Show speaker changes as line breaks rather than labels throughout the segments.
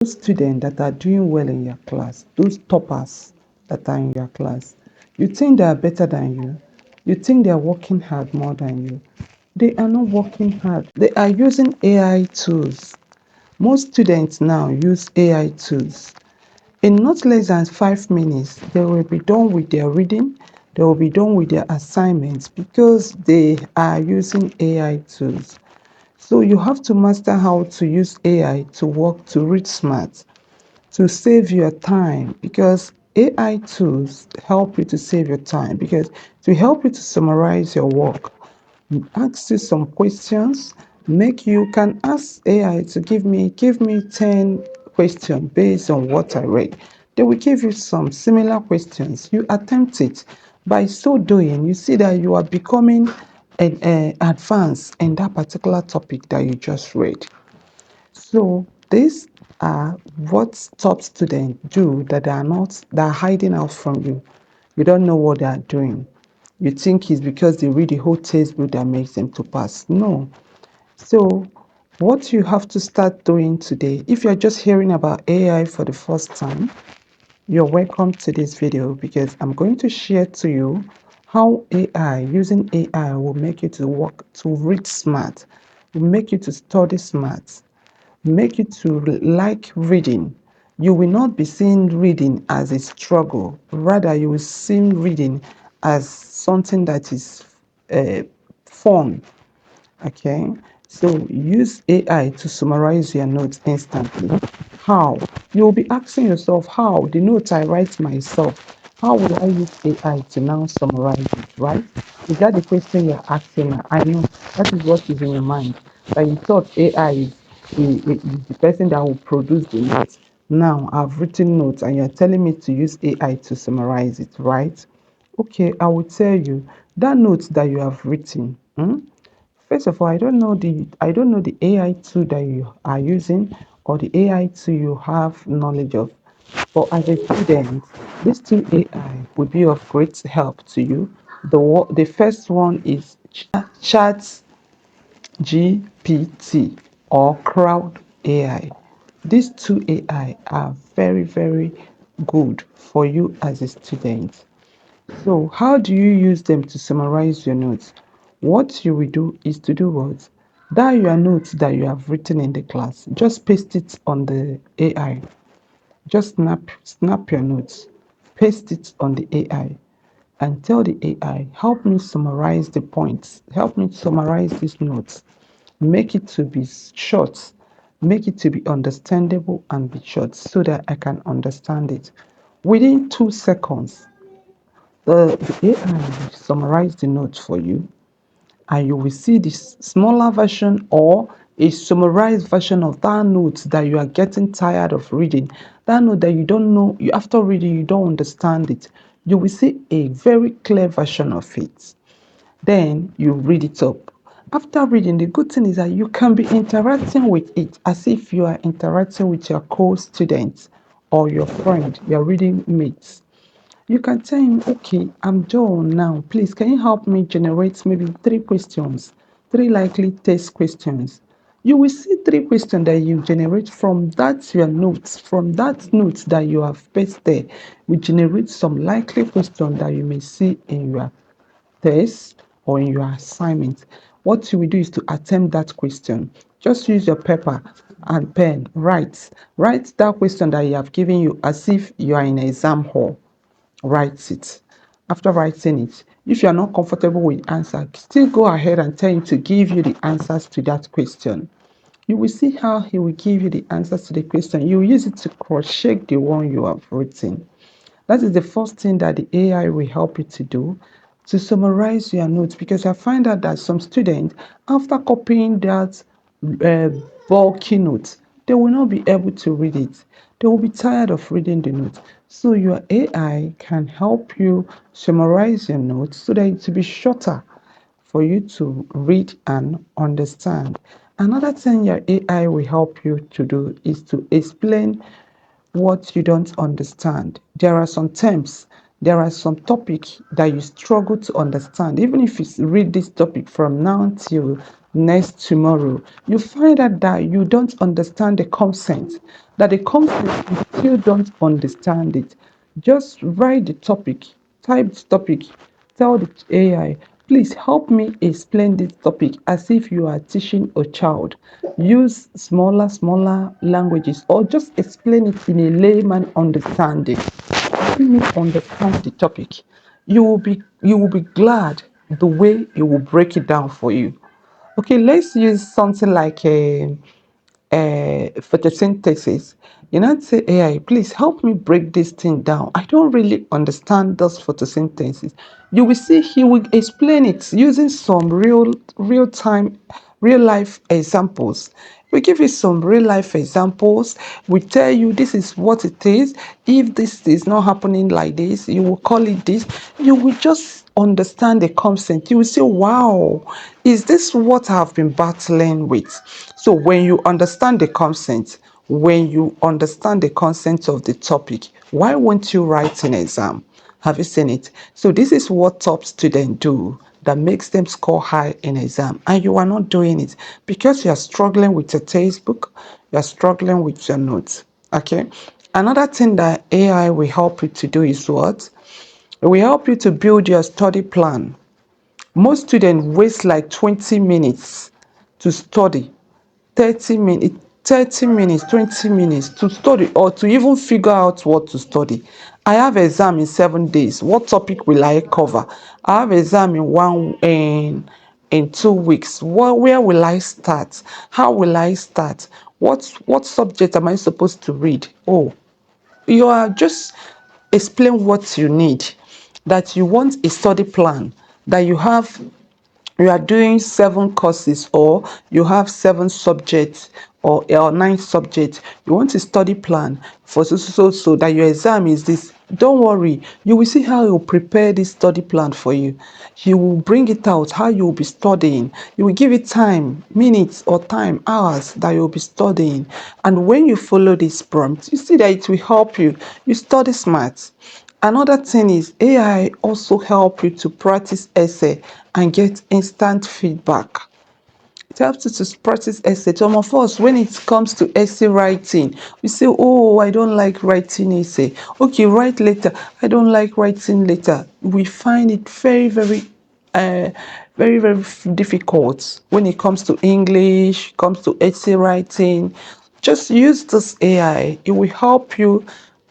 those students that are doing well in your class, those toppers that are in your class, you think they are better than you? You think they are working hard more than you? They are not working hard. They are using AI tools. Most students now use AI tools. In not less than 5 minutes, they will be done with their reading, they will be done with their assignments because they are using AI tools. So you have to master how to use AI to work to read smart, to save your time, because AI tools help you to save your time, because to help you to summarize your work, ask you some questions, make you can ask AI to give me 10 questions based on what I read. They will give you some similar questions. You attempt it. By so doing, you see that you are becoming an advanced in that particular topic that you just read. So these are what top students do that are hiding out from you. You don't know what they are doing. You think it's because they read the whole textbook that makes them to pass. No. So what you have to start doing today, if you're just hearing about AI for the first time, you're welcome to this video because I'm going to share to you how using AI will make you to work, to read smart, will make you to study smart, make you to like reading. You will not be seeing reading as a struggle. Rather, you will see reading as something that is uh, fun. Okay, so use AI to summarize your notes instantly. How? You'll be asking yourself, how the notes I write myself, how will I use AI to now summarize it, right? Is that the question you're asking? I know that is what is in your mind. That you thought AI is the person that will produce the notes. Now I've written notes and you're telling me to use AI to summarize it, right? Okay, I will tell you that notes that you have written. First of all, I don't know the AI tool that you are using or the AI tool you have knowledge of. But as a student, this two AI would be of great help to you. The first one is Chat GPT or Crowd AI. These two AI are very, very good for you as a student. So, how do you use them to summarize your notes? What you will do is to do what? That your notes that you have written in the class, just paste it on the AI. Just snap your notes, paste it on the AI, and tell the AI, help me summarize the points, help me summarize these notes, make it to be short, make it to be understandable and be short so that I can understand it. Within 2 seconds, the AI will summarize the notes for you, and you will see this smaller version or a summarized version of that note that you are getting tired of reading. That note that you don't know, you after reading, you don't understand it. You will see a very clear version of it. Then you read it up. After reading, the good thing is that you can be interacting with it as if you are interacting with your co-students or your friend, your reading mates. You can tell him, okay, I'm done now. Please, can you help me generate maybe 3 questions, 3 likely test questions? You will see 3 questions that you generate from that your notes, from that notes that you have pasted there. We generate some likely questions that you may see in your test or in your assignment. What you will do is to attempt that question. Just use your paper and pen, write that question that you have given you as if you are in an exam hall. Write it. After writing it, if you are not comfortable with answer, still go ahead and tell him to give you the answers to that question. You will see how he will give you the answers to the question. You will use it to cross-check the one you have written. That is the first thing that the AI will help you to do, to summarize your notes, because I find out that some students, after copying that uh, bulky notes, they will not be able to read it. They will be tired of reading the notes. So your AI can help you summarize your notes so that it will be shorter for you to read and understand. Another thing your AI will help you to do is to explain what you don't understand. There are some terms there are some topics that you struggle to understand. Even if you read this topic from now till next tomorrow, you find out that you don't understand the consent, that the consent you still don't understand it. Just write the topic, type the topic, tell the AI, please help me explain this topic as if you are teaching a child. Use smaller languages, or just explain it in a layman understanding. Helping me understand the topic. You will be glad the way it will break it down for you. Okay, let's use something like photosynthesis. You know, say AI, please help me break this thing down. I don't really understand this photosynthesis. You will see he will explain it using some real time, real life examples. We give you some real life examples. We tell you this is what it is. If this is not happening like this, you will call it this. You will just understand the concept. You will say, wow, is this what I've been battling with? So when you understand the concept, when you understand the content of the topic, why won't you write an exam? Have you seen it? So this is what top students do that makes them score high in exam, and you are not doing it because you are struggling with your textbook, you are struggling with your notes. Okay. Another thing that AI will help you to do is what? It will help you to build your study plan. Most students waste like 20 minutes to study, 30 minutes, 30 minutes, 20 minutes to study or to even figure out what to study. I have exam in 7 days. What topic will I cover? I have exam in 2 weeks. Where will I start? How will I start? What subject am I supposed to read? Oh, you are just explain what you need, that you want a study plan, that you are doing 7 courses, or you have 7 subjects, or 9 subjects. You want a study plan for so that your exam is this. Don't worry, you will see how he will prepare this study plan for you. He will bring it out how you will be studying. You will give it time, minutes or time, hours that you will be studying. And when you follow this prompt, you see that it will help you. You study smart. Another thing is AI also help you to practice essay and get instant feedback. It helps you to practice essay. Some of us, when it comes to essay writing, we say, oh, I don't like writing essay. Okay, write later. I don't like writing later. We find it uh, very difficult when it comes to English, comes to essay writing. Just use this AI. It will help you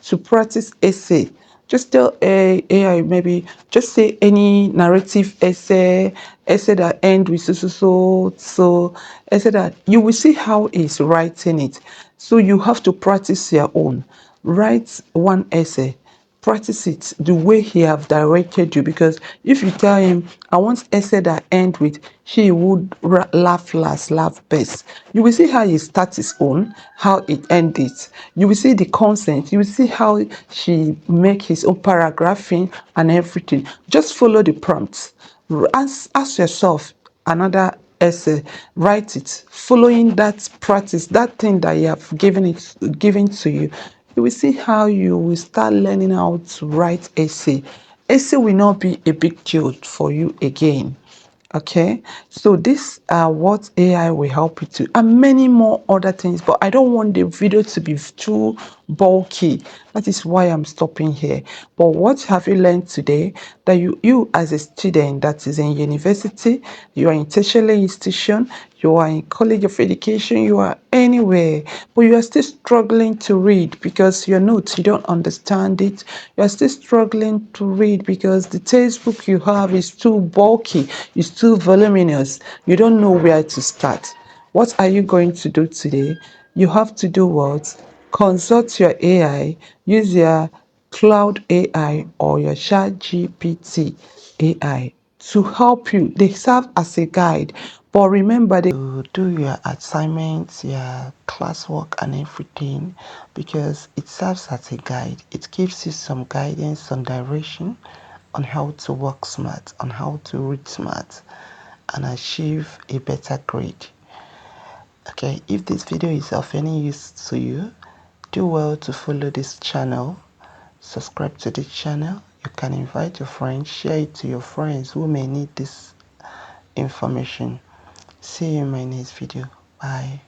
to practice essay. Just tell AI, maybe just say any narrative essay that end with so, essay that you will see how he's writing it. So you have to practice your own. Write one essay, practice it the way he have directed you, because if you tell him I want essay that end with he would laugh last, laugh best, you will see how he starts his own, how it end it. You will see the consent, you will see how she make his own paragraphing and everything. Just follow the prompts. Ask yourself another essay, write it following that practice, that thing that you have given to you. You will see how you will start learning how to write essay. Essay will not be a big deal for you again. Okay, so these are what AI will help you to, and many more other things, but I don't want the video to be too bulky. That is why I'm stopping here. But what have you learned today? That you as a student that is in university, you are in tertiary institution, you are in college of education, you are anywhere, but you are still struggling to read because your notes, you don't understand it. You are still struggling to read because the textbook you have is too bulky, it's too voluminous. You don't know where to start. What are you going to do today? You have to do what? Consult your AI, use your Cloud AI or your ChatGPT AI to help you. They serve as a guide, but remember they do your assignments, your classwork and everything, because it serves as a guide. It gives you some guidance, some direction on how to work smart, on how to read smart and achieve a better grade. Okay, if this video is of any use to you, do well to follow this channel, subscribe to this channel, You can invite your friends, share it to your friends who may need this information. See you in my next video. Bye.